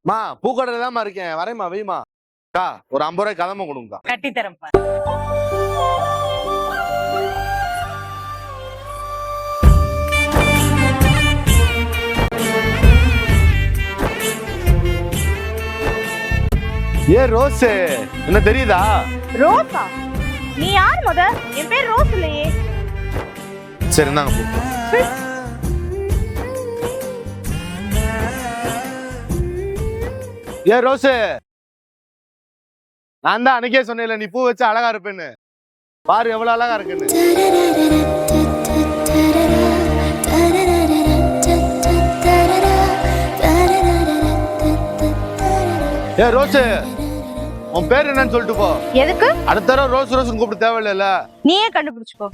மா பூக்கடையில தான் இருக்கேன், வரேம்மா வைமா. அக்கா ஒரு 50 ரூபாய் கதம்ப கொடுங்கக்கா. கட்டி தரேன்ப்பா. ஏ ரோஸ், என்ன தெரியுதா? ரோஸா? நீ யார் முத? என் பேர் ரோஸ் இல்லையே. சரி இந்தாங்க பூ. ஏ ரோஸ், நான் தான் அன்னைக்கே சொன்னேன்ல நீ பூ வச்சு அழகா இருப்பேன்னு. பாரு எவ்வளவு அழகா இருக்குன்னு. ஏ ரோஸ், உன் பேர் என்னன்னு சொல்லிட்டு போ. எதுக்கு? அடுத்த தடவை ரோஸ் ரோஸ் கூப்பிட்டு தேவையில்ல. நீயே கண்டுபிடிச்சுக்கோ.